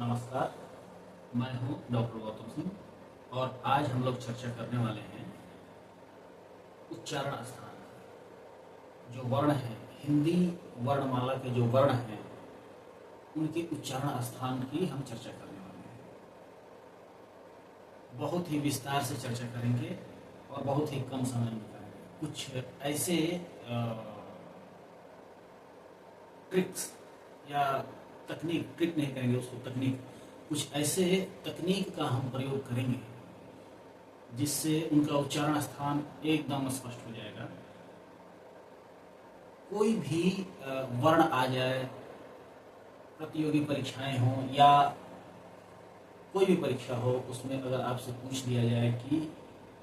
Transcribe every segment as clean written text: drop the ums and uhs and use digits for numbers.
नमस्कार, मैं हूं डॉक्टर गौतम सिंह और आज हम लोग चर्चा करने वाले हैं उच्चारण स्थान। जो वर्ण हैं, हिंदी वर्णमाला के जो वर्ण हैं, उनके उच्चारण स्थान की हम चर्चा करने वाले हैं। बहुत ही विस्तार से चर्चा करेंगे और बहुत ही कम समय में करेंगे। कुछ ऐसे ट्रिक्स या ट्रिक नहीं करेंगे उसको, तकनीक, कुछ ऐसे तकनीक का हम प्रयोग करेंगे जिससे उनका उच्चारण स्थान एकदम स्पष्ट हो जाएगा। कोई भी वर्ण आ जाए, प्रतियोगी परीक्षाएं हों या कोई भी परीक्षा हो, उसमें अगर आपसे पूछ दिया जाए कि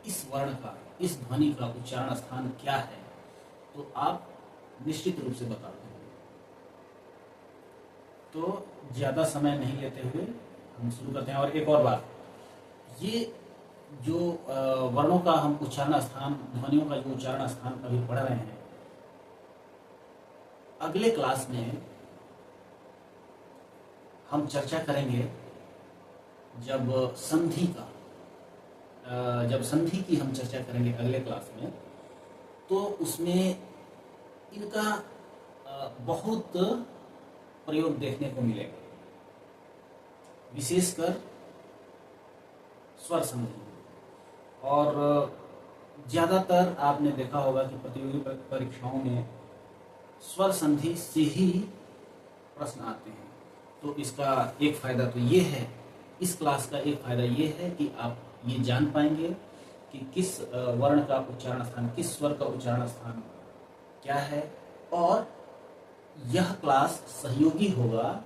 इस वर्ण का, इस ध्वनि का उच्चारण स्थान क्या है, तो आप निश्चित रूप से बता देंगे। तो ज़्यादा समय नहीं लेते हुए हम शुरू करते हैं। और एक और बात, ये जो वर्णों का हम उच्चारण स्थान, ध्वनियों का जो उच्चारण स्थान अभी पढ़ रहे हैं, अगले क्लास में हम चर्चा करेंगे जब संधि की हम चर्चा करेंगे अगले क्लास में, तो उसमें इनका बहुत प्रयोग देखने को मिलेगा, विशेषकर स्वर संधि। और ज़्यादातर आपने देखा होगा कि प्रतियोगी परीक्षाओं में स्वर संधि से ही प्रश्न आते हैं। तो इसका एक फ़ायदा तो ये है, इस क्लास का एक फ़ायदा ये है कि आप ये जान पाएंगे कि किस वर्ण का उच्चारण स्थान, किस स्वर का उच्चारण स्थान क्या है। और यह क्लास सहयोगी होगा,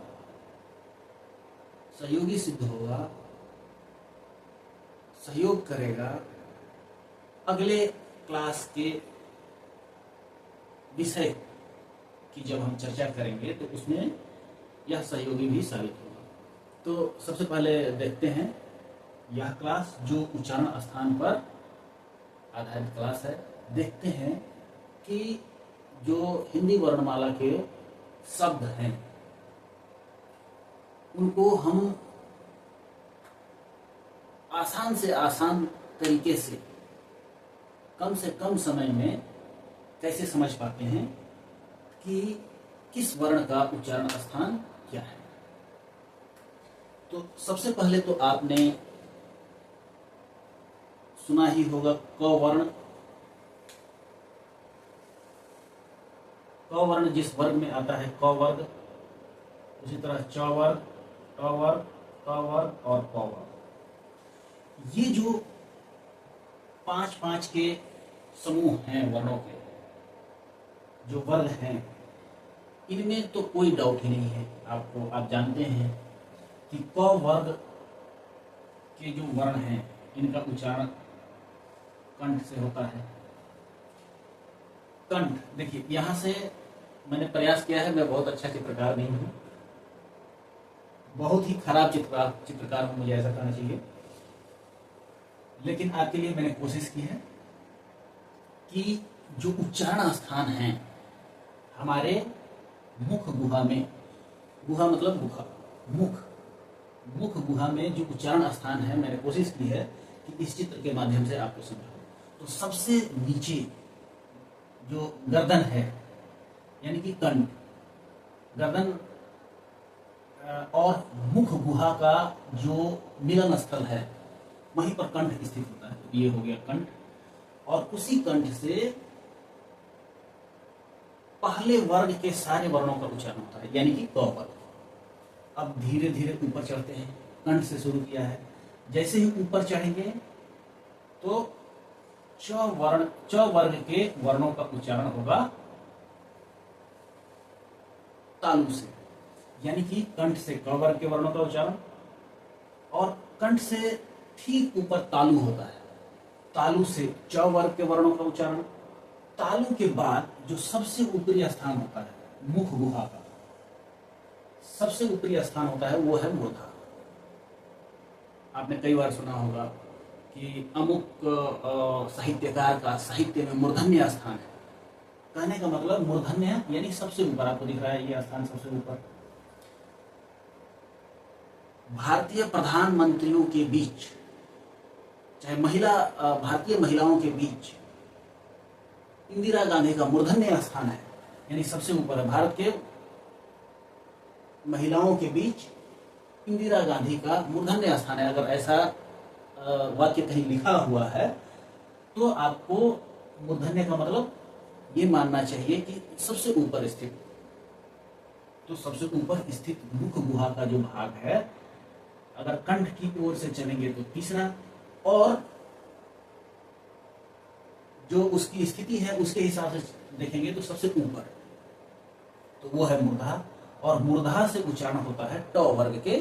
सहयोगी सिद्ध होगा, सहयोग करेगा अगले क्लास के विषय की जब हम चर्चा करेंगे, तो उसमें यह सहयोगी भी साबित होगा। तो सबसे पहले देखते हैं यह क्लास जो उच्चारण स्थान पर आधारित क्लास है। देखते हैं कि जो हिंदी वर्णमाला के शब्द हैं, उनको हम आसान से आसान तरीके से कम समय में कैसे समझ पाते हैं कि किस वर्ण का उच्चारण स्थान क्या है। तो सबसे पहले तो आपने सुना ही होगा क वर्ण। क वर्ण जिस वर्ग में आता है, क वर्ग, उसी तरह च वर्ग, ट वर्ग, क वर्ग और प वर्ग। ये जो 5-5 के समूह हैं वर्णों के, जो वर्ग हैं, इनमें तो कोई डाउट ही नहीं है। आप जानते हैं कि क वर्ग के जो वर्ण हैं, इनका उच्चारण कंठ से होता है। कंठ, देखिए यहाँ से मैंने प्रयास किया है, मैं बहुत अच्छा चित्रकार नहीं हूँ, बहुत ही खराब चित्रकार हूँ, मुझे ऐसा कहना चाहिए, लेकिन आपके लिए मैंने कोशिश की है कि जो उच्चारण स्थान हैं हमारे मुख गुहा में, गुहा मतलब गुहा, मुख गुहा में जो उच्चारण स्थान है, मैंने कोशिश की है कि इस चित्र के माध्यम से आपको समझाऊं। तो सबसे नीचे जो गर्दन है, यानी कि कंठ, गर्दन और मुख गुहा का जो मिलन स्थल है, वहीं पर कंठ स्थित होता है। तो ये हो गया कंठ, और उसी कंठ से पहले वर्ग के सारे वर्णों का उच्चारण होता है, यानी कि क वर्ग। अब धीरे धीरे ऊपर चढ़ते हैं, कंठ से शुरू किया है, जैसे ही ऊपर चढ़ेंगे तो च वर्ग के वर्णों का उच्चारण होगा तालु से, यानी कि कंठ से क वर्ग के वर्णों का उच्चारण, और कंठ से ठीक ऊपर तालु होता है, तालु से च वर्ग के वर्णों का उच्चारण। तालु के बाद जो सबसे ऊपरी स्थान होता है मुख गुहा का, सबसे ऊपरी स्थान होता है, वो है मूर्धा। आपने कई बार सुना होगा कि अमुक साहित्यकार का साहित्य में मूर्धन्य स्थान है। कहने का मतलब मूर्धन्य यानी सबसे ऊपर, आपको दिख रहा है ये स्थान सबसे ऊपर। भारतीय प्रधानमंत्रियों के बीच, चाहे भारतीय महिलाओं के बीच इंदिरा गांधी का मूर्धन्य स्थान है, यानी सबसे ऊपर है। भारत के महिलाओं के बीच इंदिरा गांधी का मूर्धन्य स्थान है। अगर ऐसा वाक्य कहीं लिखा हुआ है तो आपको मूर्धन्य का मतलब ये मानना चाहिए कि सबसे ऊपर स्थित। तो सबसे ऊपर स्थित मुख गुहा का जो भाग है, अगर कंठ की ओर से चलेंगे तो तीसरा, और जो उसकी स्थिति है उसके हिसाब से देखेंगे तो सबसे ऊपर, तो वो है मूर्धा। और मूर्धा से उच्चारण होता है ट वर्ग के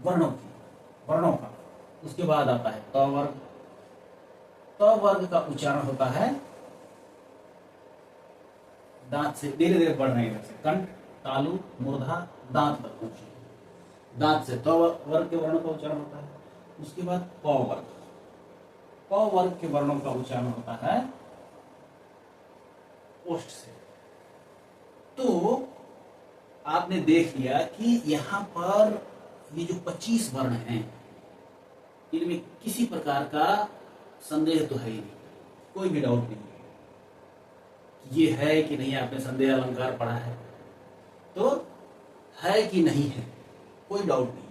वर्णों का। उसके बाद आता है त वर्ग। त वर्ग का उच्चारण होता है दांत से, धीरे धीरे बढ़ रहे हैं, कंठ, तालु, मूर्धा, दांत तक पहुंचे। दांत से त वर्ग के वर्णों का उच्चारण होता है। उसके बाद प वर्ग। प वर्ग के वर्णों का उच्चारण होता है ओष्ठ से। तो आपने देख लिया कि यहाँ पर ये जो 25 वर्ण हैं, इनमें किसी प्रकार का संदेह तो है ही नहीं, कोई भी डाउट नहीं है। ये है कि नहीं, आपने संदेह अलंकार पढ़ा है तो है कि नहीं है, कोई डाउट नहीं है।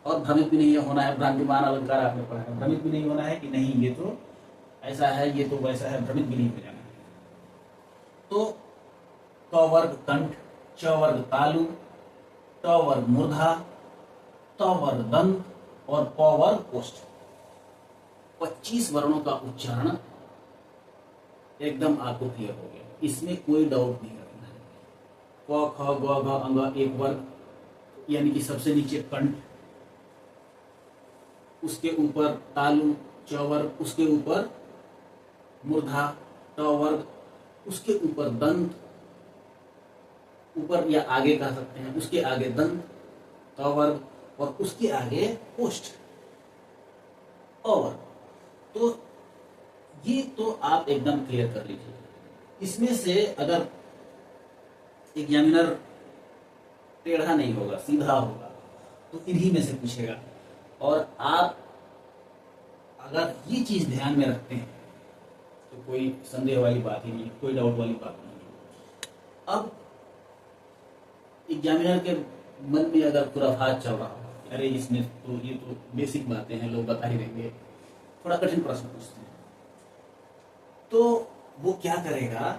और भ्रमित भी नहीं होना है, भ्रांतिमान अलंकार आपने पढ़ा है, भ्रमित भी नहीं होना है कि नहीं ये तो ऐसा है, ये तो वैसा है, भ्रमित भी नहीं हो जाना है। तो क वर्ग कंठ, च वर्ग तालु, ट वर्ग मूर्धा, त वर्ग दंत और प वर्ग ओष्ठ। 25 वर्णों का उच्चारण एकदम आपको क्लियर हो गया, इसमें कोई डाउट नहीं रखना है। क ख ग घ अंग एक वर्ग, यानी कि सबसे नीचे कंठ, उसके ऊपर तालु, च वर्ग, उसके ऊपर मूर्धा, ट वर्ग, उसके ऊपर दंत, ऊपर या आगे कह सकते हैं, उसके आगे दंत, त वर्ग, और उसके आगे ओष्ठ, अ वर्ग। तो ये तो आप एकदम क्लियर कर लीजिए। इसमें से अगर एग्जामिनर टेढ़ा नहीं होगा, सीधा होगा, तो इन्हीं में से पूछेगा। और आप अगर ये चीज ध्यान में रखते हैं तो कोई संदेह वाली बात ही नहीं, कोई डाउट वाली बात नहीं है। अब एग्जामिनर के मन में अगर खुराफात चल रहा हो, अरे इसमें तो ये तो बेसिक बातें हैं, लोग बता ही देंगे, थोड़ा कठिन प्रश्न पूछते हैं, तो वो क्या करेगा,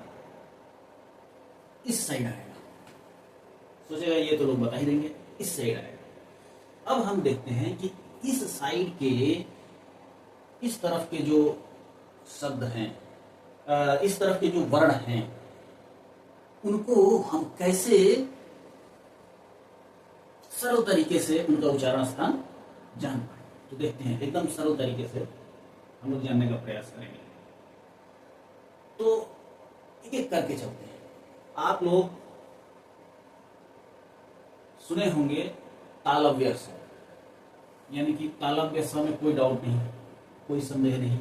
इस साइड आएगा, सोचेगा ये तो लोग बता ही देंगे, इस साइड आएगा। अब हम देखते हैं कि इस साइड के, इस तरफ के जो शब्द हैं, इस तरफ के जो वर्ण हैं, उनको हम कैसे सरल तरीके से उनका उच्चारण स्थान जान पाए। तो देखते हैं, एकदम सरल तरीके से हम लोग जानने का प्रयास करेंगे। तो एक एक करके चलते हैं। आप लोग सुने होंगे तालव्य स्व, यानी कि तालव्य स्व में कोई डाउट नहीं, कोई संदेह नहीं,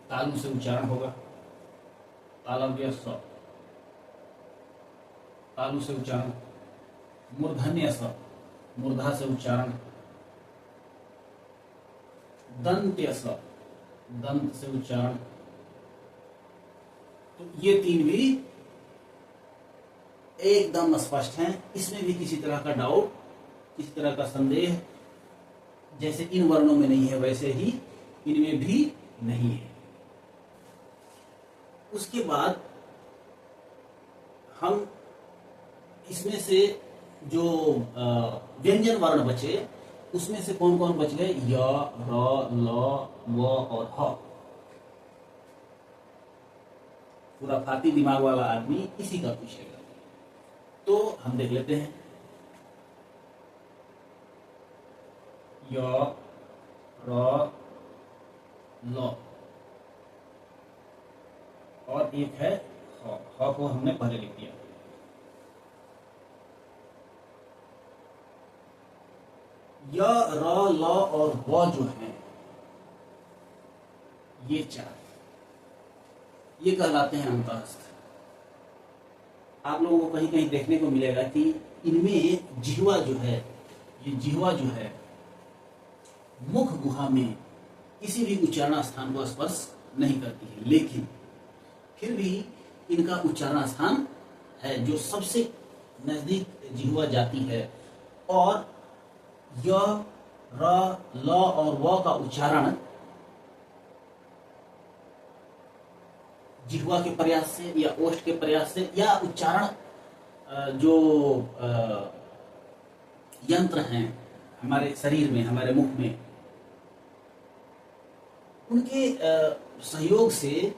तालु से उच्चारण होगा। तालव्य स्व, तालु से उच्चारण। मूर्धन्य स्व, मूर्धा से उच्चारण। दंत्य स्व, दंत से उच्चारण। तो ये तीन भी एकदम स्पष्ट हैं, इसमें भी किसी तरह का डाउट, किसी तरह का संदेह जैसे इन वर्णों में नहीं है, वैसे ही इनमें भी नहीं है। उसके बाद हम इसमें से जो व्यंजन वर्ण बचे, उसमें से कौन कौन बच गए, य, र, ल, व और ह। पूरा फाती दिमाग वाला आदमी इसी का पूछेगा। तो हम देख लेते हैं, य, र, ल और एक है ह। ह को हमने पहले लिख दिया। य, र, ल और व जो है, ये चार, ये कहलाते हैं अंतःस्थ। आप लोगों को कहीं कहीं देखने को मिलेगा कि इनमें जिह्वा जो है, ये जिह्वा जो है मुख गुहा में किसी भी उच्चारण स्थान को स्पर्श नहीं करती है, लेकिन फिर भी इनका उच्चारण स्थान है जो सबसे नजदीक जिह्वा जाती है, और य, र, ल और व का उच्चारण जिह्वा के प्रयास से या ओष्ठ के प्रयास से या उच्चारण जो यंत्र हैं हमारे शरीर में, हमारे मुख में, उनके सहयोग से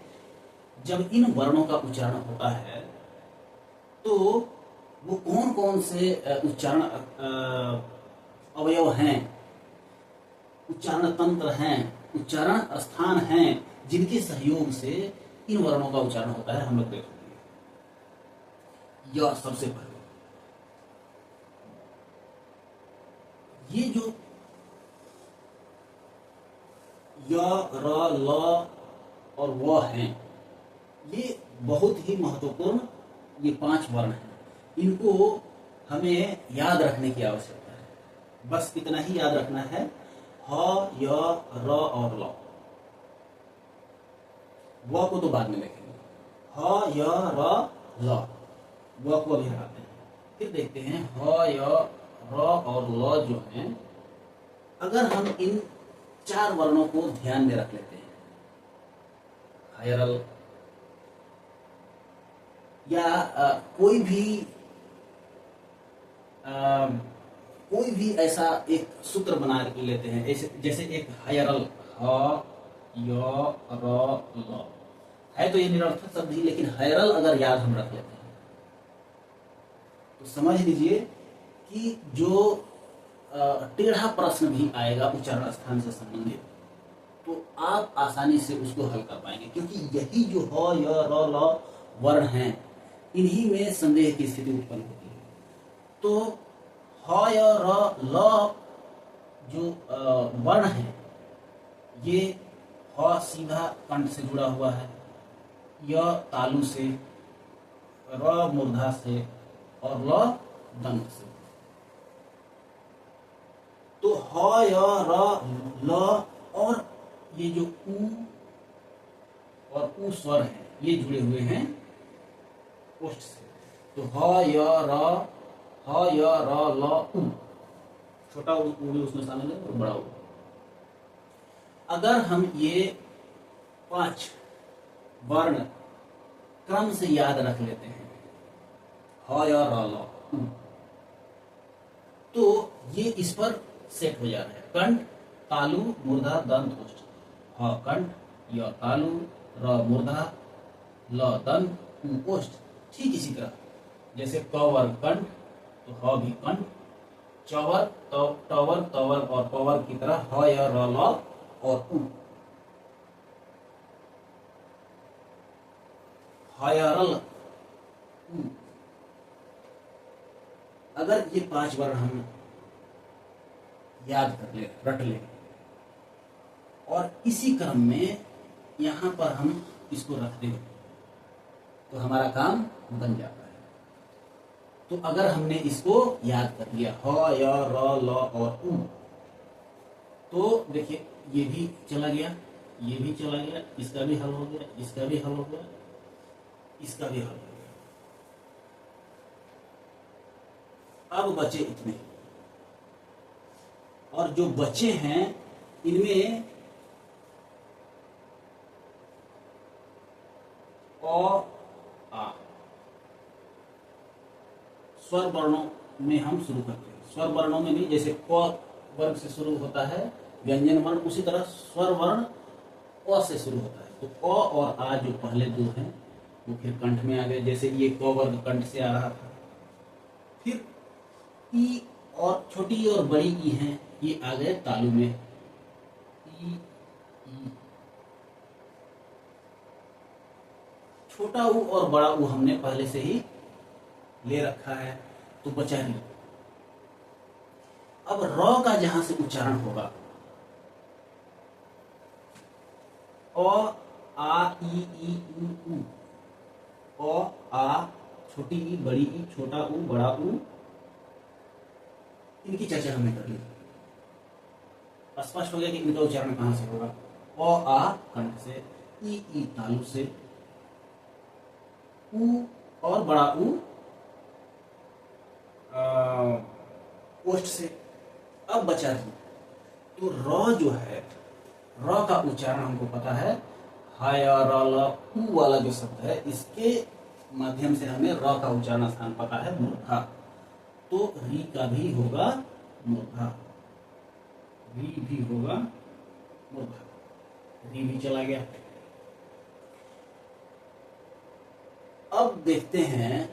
जब इन वर्णों का उच्चारण होता है तो वो कौन कौन से उच्चारण अवयव हैं, उच्चारण तंत्र हैं, उच्चारण स्थान हैं, जिनके सहयोग से इन वर्णों का उच्चारण होता है, हम लोग देखेंगे। यह सबसे पहले ये जो य, र, ल और व हैं, ये बहुत ही महत्वपूर्ण, ये 5 वर्ण हैं। इनको हमें याद रखने की आवश्यकता है। बस इतना ही याद रखना है, ह, य, र और ल। व को तो बाद में देखेंगे। ह, य, र, ल, व को अभी हटाते हैं। फिर देखते हैं ह, य, र और ल जो हैं, अगर हम इन 4 वर्णों को ध्यान में रख लेते हैं, हायरल या कोई भी ऐसा एक सूत्र बना लेते हैं, जैसे एक हायरल, ह, य, र, ल है, तो ये निरर्थक शब्द ही, लेकिन हायरल अगर याद हम रख लेते हैं तो समझ लीजिए कि जो टेढ़ा प्रश्न भी आएगा उच्चारण स्थान से संबंधित, तो आप आसानी से उसको हल कर पाएंगे, क्योंकि यही जो ह, य, र, ल वर्ण हैं, इन्हीं में संदेह की स्थिति उत्पन्न होती है। तो ह, य, र, ल जो वर्ण है, ये ह सीधा कंठ से जुड़ा हुआ है, य तालु से, र मूर्धा से और ल दंत से। तो ह, य, र, ल और ये जो उ और उ स्वर है, ये जुड़े हुए हैं ओष्ठ से। तो ह, य, र, ल, उ, छोटा उ भी उसमें शामिल है और बड़ा उ। अगर हम ये 5 वर्ण क्रम से याद रख लेते हैं, ह, य, र, ल, उ, तो ये इस पर सेट हो जा रहा है। कंठ, तालु, मूर्धा, दंत, ओष्ठ। ह कंठ, य तालु, र मूर्धा, ल दंत, उ ओष्ठ। ठीक इसी तरह जैसे क वर्ग कंठ, तो ह भी कंठ, च वर्ग, ट वर्ग, त वर्ग और प वर्ग की तरह ह, य, र, ल और उ। हयरल, उ। अगर ये 5 वर्ण हम याद कर ले, रट ले, और इसी क्रम में यहां पर हम इसको रख दें, तो हमारा काम बन जाता है। तो अगर हमने इसको याद कर लिया, ह, य, र, ल और उ, तो देखिए ये भी चला गया, ये भी चला गया, इसका भी हल हो गया, इसका भी हल हो गया, इसका भी हल हो गया। अब बचे इतने, और जो बचे हैं इनमें अ, आ, स्वर वर्णों में हम शुरू करते हैं। स्वर वर्णों में भी जैसे क वर्ग से शुरू होता है व्यंजन वर्ण, उसी तरह स्वर वर्ण अ से शुरू होता है। तो क और आ जो पहले 2 हैं वो फिर कंठ में आ गए, जैसे ये क वर्ग कंठ से आ रहा था। फिर ई और छोटी ई और बड़ी ई हैं, ये आ गए तालु में। ई, ई। छोटा ऊ और बड़ा ऊ हमने पहले से ही ले रखा है, तो बचा नहीं। अब र का जहां से उच्चारण होगा, अ, आ, ई, उ, उ। अ, आ, छोटी ई, बड़ी ई, छोटा ऊ, बड़ा ऊ, इनकी चर्चा हमने कर ली। स्पष्ट हो गया कि इनका उच्चारण कहां से होगा। अ आ कंठ से, ई तालु से, उ और बड़ा ऊ ओष्ठ से। अब बचा री, तो र जो है, र का उच्चारण हमको पता है, हाय र ल उ वाला जो शब्द है, इसके माध्यम से हमें र का उच्चारण स्थान पता है, मूर्धा। तो री का भी होगा मूर्धा, री भी होगा मूर्धा, री भी चला गया। अब देखते हैं,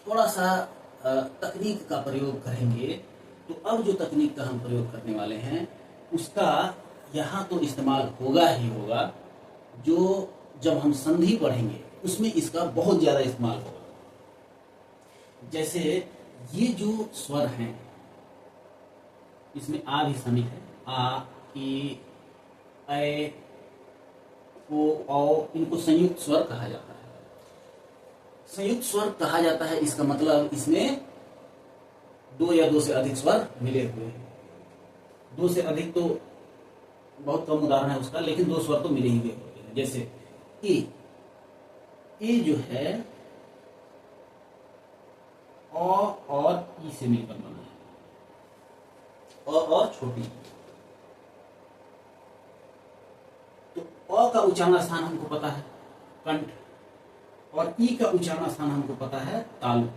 थोड़ा सा तकनीक का प्रयोग करेंगे। तो अब जो तकनीक का हम प्रयोग करने वाले हैं, उसका यहाँ तो इस्तेमाल होगा ही होगा, जो जब हम संधि पढ़ेंगे उसमें इसका बहुत ज़्यादा इस्तेमाल होगा। जैसे ये जो स्वर हैं, इसमें आ भी शामिल है, आ, ई, ऐ, ओ, औ, इनको संयुक्त स्वर कहा जाता है। संयुक्त स्वर कहा जाता है, इसका मतलब इसमें दो या दो से अधिक स्वर मिले हुए हैं। दो से अधिक तो बहुत कम उदाहरण है उसका, लेकिन दो स्वर तो मिले ही हुए होते हैं। जैसे ए जो है अ और ई से मिलकर बना है, अ और छोटी। तो अ का उच्चारण स्थान हमको पता है कंठ, और ई का उच्चारण स्थान हमको पता है तालु।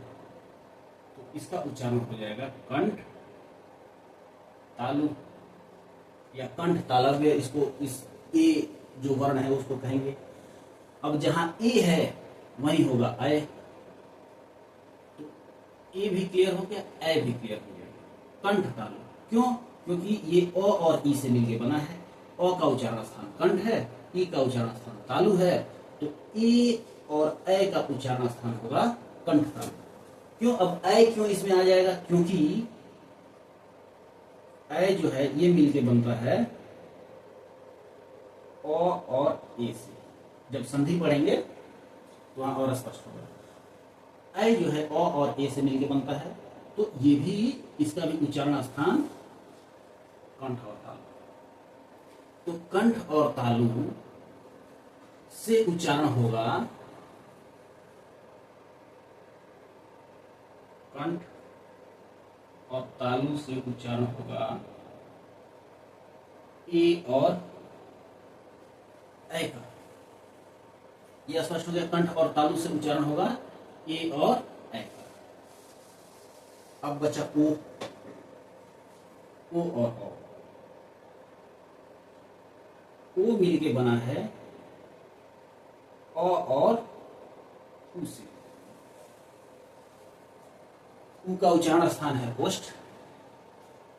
तो इसका उच्चारण हो जाएगा कंठ तालु या कंठ तालव्य, इसको इस ए जो वर्ण है उसको कहेंगे। अब जहां ए है वहीं होगा ऐ, तो ए भी क्लियर हो गया, ऐ भी क्लियर हो गया, कंठ तालु। क्यों? क्योंकि ये अ और ई से मिलके बना है। अ का उच्चारण स्थान कंठ है, ई का उच्चारण स्थान तालु है, तो ए और ऐ का उच्चारण स्थान होगा कंठ तालु। क्यों? अब ऐ क्यों इसमें आ जाएगा? क्योंकि ऐ जो है ये मिलके बनता है अ और ए से। जब संधि पढ़ेंगे तो वहां और स्पष्ट होगा। ऐ जो है अ और ए से मिलके बनता है, तो ये भी, इसका भी उच्चारण स्थान कंठ और तालु। तो कंठ और तालु से उच्चारण होगा कंठ, और तालु से उच्चारण होगा ए और ऐ का। यह स्पष्ट हो गया, कंठ और तालु से उच्चारण होगा ए और ऐ का। अब बचा ओ और औ। ओ मिलके बना है अ और उ से। उ का उच्चारण स्थान है ओष्ठ,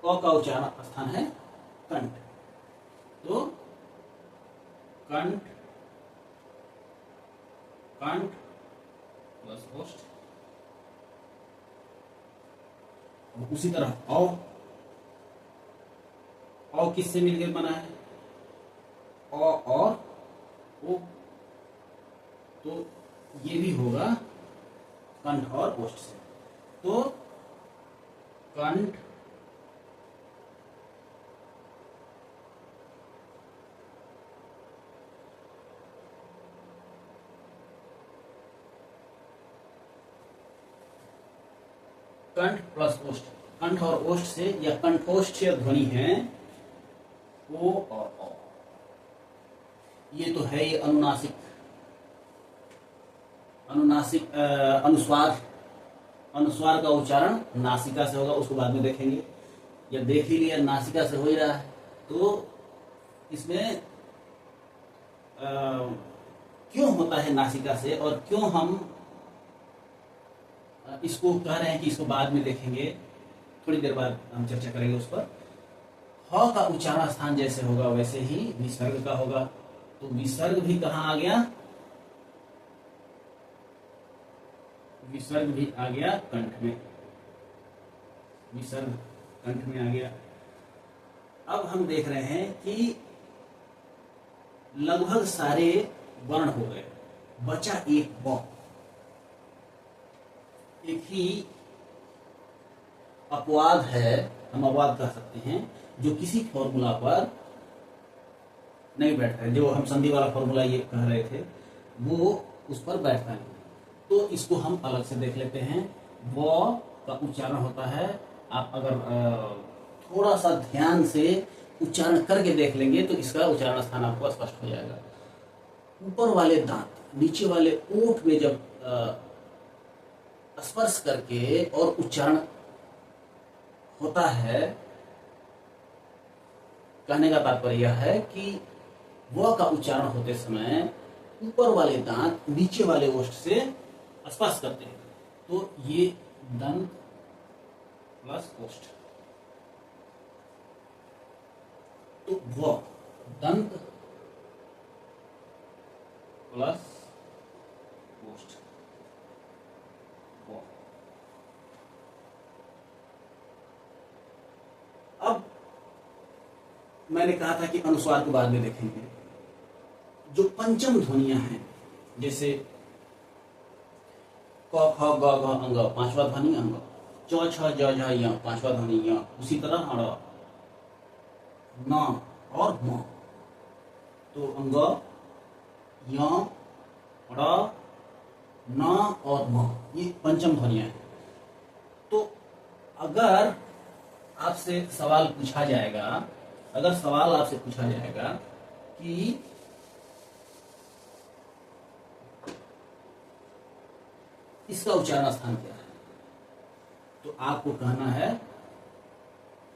अ का उच्चारण स्थान है कंठ। तो कंठ, कंठ प्लस ओष्ठ। उसी तरह औ किससे मिलकर बना है? अ और ओ, तो ये भी होगा कंठ और ओष्ठ से। तो कंठ, कंठ प्लस ओष्ठ, कंठ और ओष्ठ से, या कंठोष्ठीय ध्वनि है ओ और औ। ये तो है ये अनुनासिक, अनुस्वार। अनुस्वार का उच्चारण नासिका से होगा, उसको बाद में देखेंगे। या देख ही लिया नासिका से हो ही रहा है, तो इसमें क्यों होता है नासिका से, और क्यों हम इसको कह रहे हैं कि इसको बाद में देखेंगे, थोड़ी देर बाद हम चर्चा करेंगे उस पर। ह का उच्चारण स्थान जैसे होगा वैसे ही विसर्ग का होगा। तो विसर्ग भी कहाँ आ गया? विसर्ग भी आ गया कंठ में, विसर्ग कंठ में आ गया। अब हम देख रहे हैं कि लगभग सारे वर्ण हो गए, बचा एक व। एक ही अपवाद है हम अपवाद कह सकते हैं, जो किसी फॉर्मूला पर नहीं बैठता है, जो हम संधि वाला फॉर्मूला ये कह रहे थे वो उस पर बैठता है। तो इसको हम अलग से देख लेते हैं। व का उच्चारण होता है, आप अगर थोड़ा सा ध्यान से उच्चारण करके देख लेंगे तो इसका उच्चारण स्थान आपको स्पष्ट हो जाएगा। ऊपर वाले दांत नीचे वाले ओठ में जब स्पर्श करके और उच्चारण होता है, कहने का तात्पर्य यह है कि व का उच्चारण होते समय ऊपर वाले दांत नीचे वाले ओष्ठ से स्पर्श करते हैं, तो ये दंत प्लस ओष्ठ, तो व दंत प्लस ओष्ठ व। अब मैंने कहा था कि अनुस्वार के बाद में देखेंगे। जो पंचम ध्वनियां हैं, जैसे क ख ग घ अंग पांचवा ध्वनि अंग, च छ ज झ य पांचवा ध्वनि य, उसी तरह अड़ न और म, तो अंग य ड़ न और म, ये पंचम ध्वनियां हैं। तो अगर आपसे सवाल पूछा जाएगा, अगर सवाल आपसे पूछा जाएगा कि इसका उच्चारण स्थान क्या है, तो आपको कहना है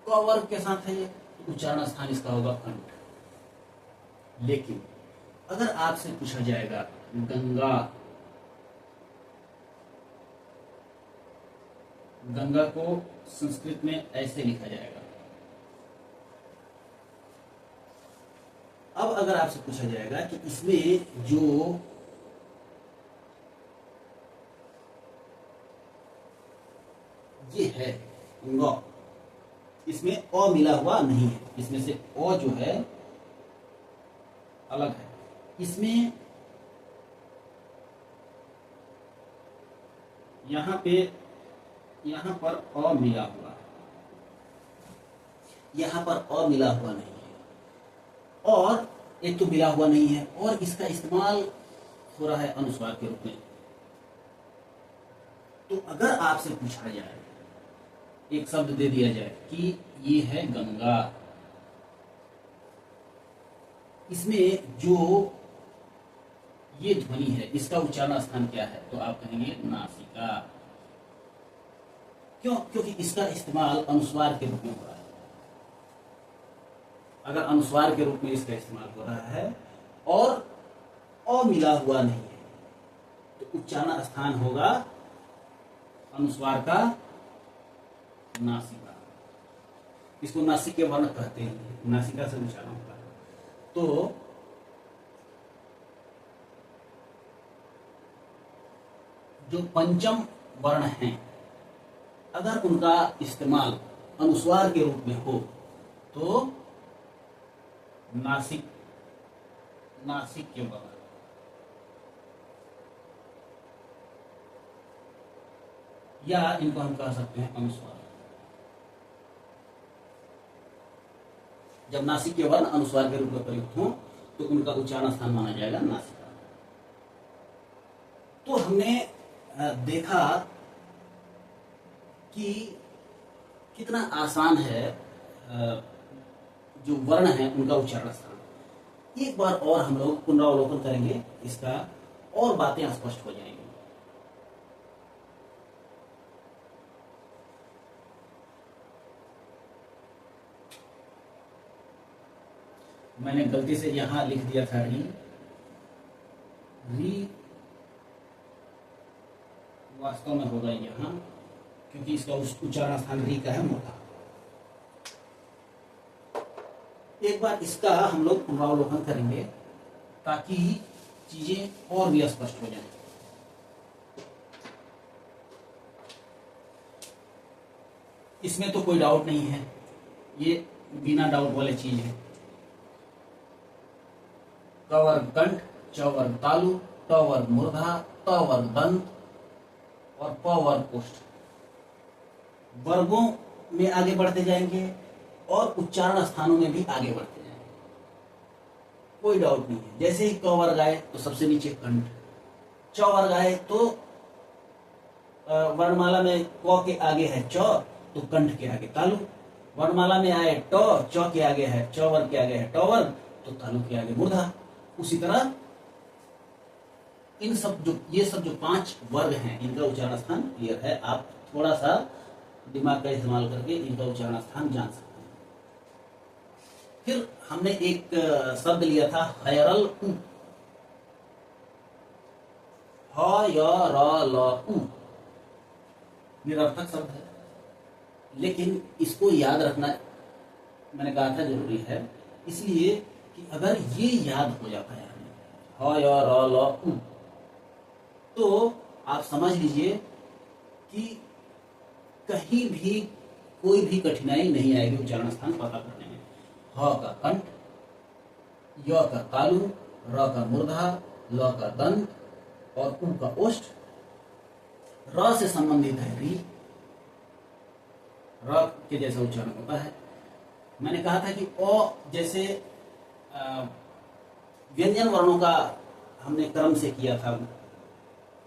क वर्ग के साथ है ये, तो उच्चारण स्थान इसका होगा कंठ। लेकिन अगर आपसे पूछा जाएगा गंगा, गंगा को संस्कृत में ऐसे लिखा जाएगा। अब अगर आपसे पूछा जाएगा कि इसमें जो ये है ग, इसमें अ मिला हुआ नहीं है, इसमें से अ जो है अलग है, इसमें यहां पर अ मिला हुआ है, यहां पर अ मिला हुआ नहीं है, और एक तो मिला हुआ नहीं है और इसका इस्तेमाल हो रहा है अनुस्वार के रूप में। तो अगर आपसे पूछा जाए, एक शब्द दे दिया जाए कि ये है गंगा, इसमें जो ये ध्वनि है इसका उच्चारण स्थान क्या है, तो आप कहेंगे नासिका। क्यों? क्योंकि इसका इस्तेमाल अनुस्वार के रूप में हो रहा है। अगर अनुस्वार के रूप में इसका इस्तेमाल हो रहा है और अ मिला हुआ नहीं है, तो उच्चारण स्थान होगा अनुस्वार का नासिका। इसको नासिक वर्ण कहते हैं, नासिका से उच्चारण होता है। तो जो पंचम वर्ण हैं, अगर उनका इस्तेमाल अनुस्वार के रूप में हो तो नासिक के वर्ण, या इनको हम कह सकते हैं अनुस्वार। जब नासिक के वर्ण अनुस्वार के रूप में प्रयुक्त हो तो उनका उच्चारण स्थान माना जाएगा नासिका। तो हमने देखा कि कितना आसान है जो वर्ण है उनका उच्चारण स्थान। एक बार और हम लोग पुनरावलोकन करेंगे इसका, और बातें स्पष्ट हो जाएंगी। मैंने गलती से यहां लिख दिया था री, वास्तव में होगा यहां, क्योंकि इसका उच्चारण स्थान री का है मोटा। एक बार इसका हम लोग पुनरावलोकन करेंगे ताकि चीजें और भी स्पष्ट हो जाएं। इसमें तो कोई डाउट नहीं है, ये बिना डाउट वाली चीज है। क वर्ग कंठ, च वर्ग तालु, ट वर्ग मूर्धा, त वर्ग दंत और प वर्ग ओष्ठ। वर्गों में आगे बढ़ते जाएंगे और उच्चारण स्थानों में भी आगे बढ़ते जाएंगे, कोई डाउट नहीं है। जैसे ही क वर्ग आए तो सबसे नीचे कंठ, च वर्ग आए तो वर्णमाला में क के आगे है च तो कंठ के आगे तालु, वर्णमाला में आए ट, च के आगे है च वर्ग के आगे है ट वर्ग तो तालु के आगे मूर्धा। उसी तरह इन सब जो ये सब जो 5 वर्ग हैं इनका उच्चारण स्थान क्लियर है, आप थोड़ा सा दिमाग का इस्तेमाल करके इनका उच्चारण स्थान जान सकते हैं। फिर हमने एक शब्द लिया था हयरल उ, ह य र ल उ, निरर्थक शब्द है लेकिन इसको याद रखना मैंने कहा था जरूरी है, इसलिए कि अगर ये याद हो जाता है ह य र ल उ तो आप समझ लीजिए कि कहीं भी कोई भी कठिनाई नहीं आएगी उच्चारण स्थान पता करने में। ह का कंठ, य का तालु, र का मूर्धा, ल का दंत और उ का ओष्ठ, र से संबंधित है री, र के जैसा उच्चारण होता है। मैंने कहा था कि अ जैसे व्यंजन वर्णों का हमने क्रम से किया था,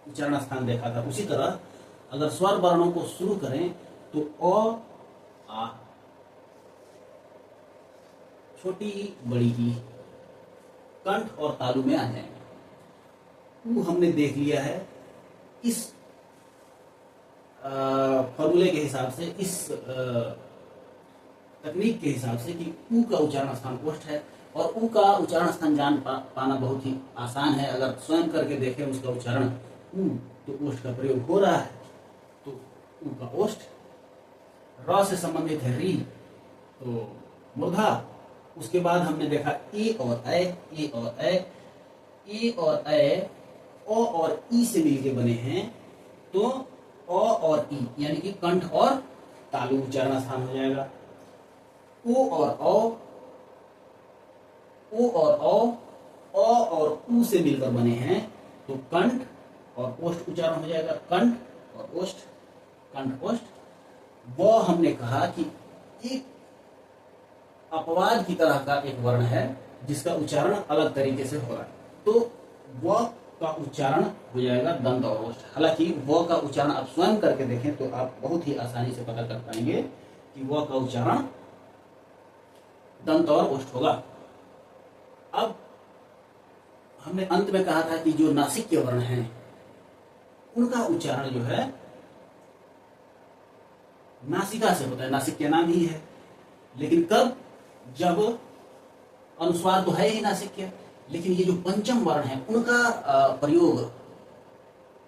उच्चारण स्थान देखा था, उसी तरह अगर स्वर वर्णों को शुरू करें तो अ आ, छोटी ई बड़ी ई कंठ और तालु में आ जाएंगे। उ हमने देख लिया है इस फॉर्मूले के हिसाब से, इस तकनीक के हिसाब से कि उ का उच्चारण स्थान ओष्ठ है और उ का उच्चारण स्थान जान पाना बहुत ही आसान है। अगर स्वयं करके देखें उसका उच्चारण उ तो ओष्ठ का प्रयोग हो रहा है तो उ का ओष्ठ, र से संबंधित है री तो मूर्धा। उसके बाद हमने देखा ए और ऐ, ए और ऐ, ए और ऐ ओ और ई से मिलके बने हैं तो अ और ई यानी कि कंठ और तालु उच्चारण स्थान हो जाएगा। ओ और औ, ओ और औ, अ और उ से मिलकर बने हैं तो कंठ और ओष्ठ उच्चारण हो जाएगा, कंठ और ओष्ठ, कंठ ओष्ठ। व हमने कहा कि एक अपवाद की तरह का एक वर्ण है जिसका उच्चारण अलग तरीके से हो रहा है तो व का उच्चारण हो जाएगा दंत और ओष्ठ। हालांकि व का उच्चारण आप स्वयं करके देखें तो आप बहुत ही आसानी से पता कर पाएंगे कि व का उच्चारण दंत और ओष्ठ होगा। अब हमने अंत में कहा था कि जो नासिक के वर्ण हैं उनका उच्चारण जो है नासिका से होता है, नासिक के नाम ही है, लेकिन कब, जब अनुस्वार तो है ही नासिक के, लेकिन ये जो पंचम वर्ण है उनका प्रयोग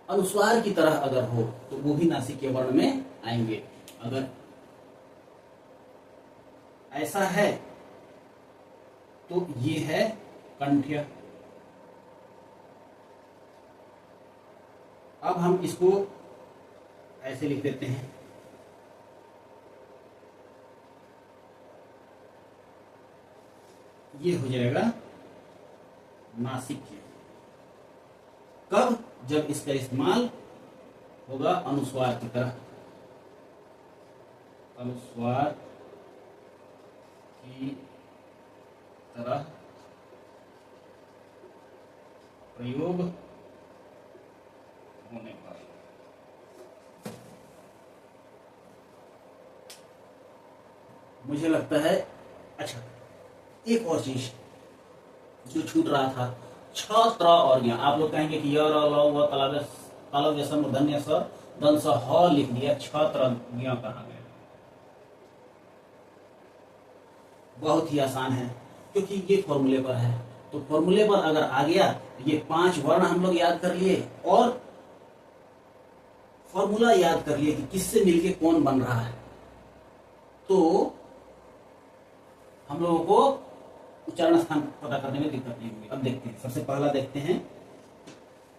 अनुस्वार की तरह अगर हो तो वो भी नासिक के वर्ण में आएंगे। अगर ऐसा है तो ये है कंठ्य। अब हम इसको ऐसे लिख देते हैं, ये हो जाएगा नासिक्य। कब, जब इसका इस्तेमाल होगा अनुस्वार की तरह, अनुस्वार की तरह प्रयोग होने पर। मुझे लगता है, अच्छा एक और चीज जो छूट रहा था, छ त्र और ज्ञ। आप लोग कहेंगे कि य र ल व तालव्य स मूर्धन्य स दंत स ह लिख दिया, छ त्र ज्ञ कहाँ गया? बहुत ही आसान है क्योंकि ये फॉर्मूले पर है, तो फॉर्मूले पर अगर आ गया तो ये 5 वर्ण हम लोग याद कर लिए और फॉर्मूला याद कर लिए कि किससे मिलके कौन बन रहा है, तो हम लोगों को उच्चारण स्थान पता करने में दिक्कत नहीं होगी। अब देखते हैं, सबसे पहला देखते हैं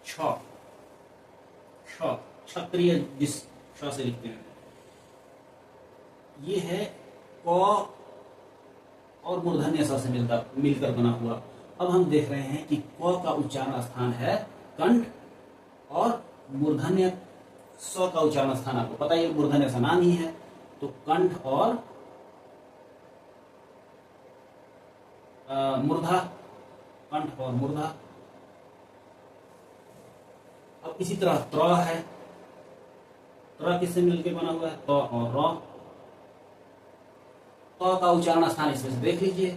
छ, क्षत्रिय जिस छ से लिखते हैं, ये है क और मूर्धन्य स से मिलकर बना हुआ। अब हम देख रहे हैं कि क का उच्चारण स्थान है कंठ और मूर्धन्य स का उच्चारण स्थान आपको पता है मूर्धन्य स नाम ही है, तो कंठ और मूर्धा, कंठ और मूर्धा। अब इसी तरह त्र है, त्र किससे मिलकर बना हुआ है? त और र। त का उच्चारण स्थान इसमें से देख लीजिए,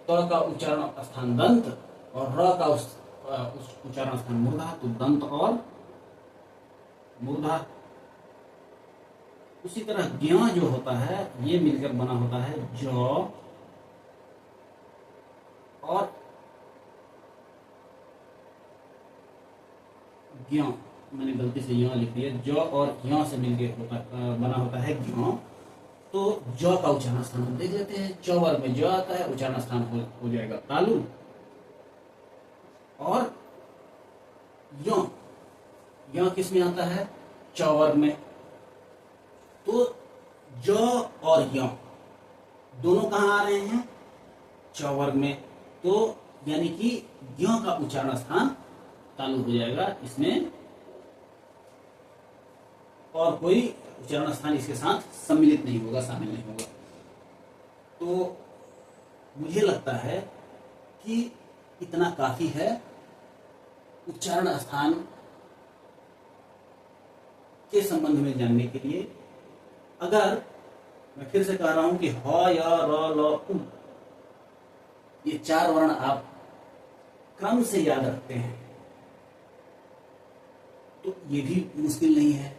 त का उच्चारण स्थान दंत और र का उच्चारण स्थान मूर्धा, तो दंत और मूर्धा। उसी तरह ज्ञ जो होता है ये मिलकर बना होता है ज और ज्ञ। मैंने गलती से यहाँ लिख दिया, ज और ज्ञ से मिलकर बना होता है ज्ञ। तो ज का उच्चारण स्थान हम देख लेते हैं, च वर्ग में ज आता है, उच्चारण स्थान हो जाएगा तालु। और य किस में आता है? च वर्ग में। तो ज और य दोनों कहां आ रहे हैं? च वर्ग में। तो यानी कि य का उच्चारण स्थान तालु हो जाएगा, इसमें और कोई उच्चारण स्थान इसके साथ सम्मिलित नहीं होगा, शामिल नहीं होगा। तो मुझे लगता है कि इतना काफी है उच्चारण स्थान के संबंध में जानने के लिए। अगर मैं फिर से कह रहा हूं कि ह, य, र, ल, उ, ये 4 वर्ण आप क्रम से याद रखते हैं तो ये भी मुश्किल नहीं है।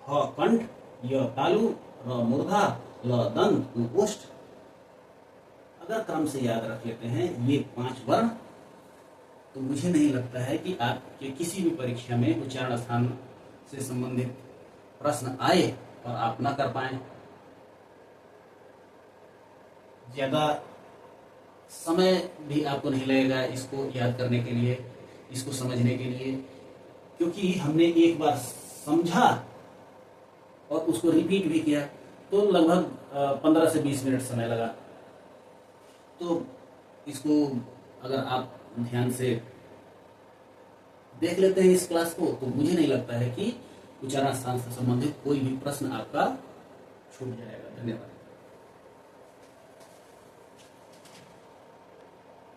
ह कंठ, य तालु, र मूर्धा, ल दंत, उ ओष्ठ। अगर क्रम से याद रख लेते हैं ये 5 वर्ण, तो मुझे नहीं लगता है कि आपके किसी भी परीक्षा में उच्चारण स्थान से संबंधित प्रश्न आए और आप ना कर पाए। ज्यादा समय भी आपको नहीं लगेगा इसको याद करने के लिए, इसको समझने के लिए, क्योंकि हमने एक बार समझा और उसको रिपीट भी किया तो लगभग 15 से 20 मिनट समय लगा। तो इसको अगर आप ध्यान से देख लेते हैं इस क्लास को, तो मुझे नहीं लगता है कि उच्चारण स्थान से संबंधित कोई भी प्रश्न आपका छूट जाएगा। धन्यवाद।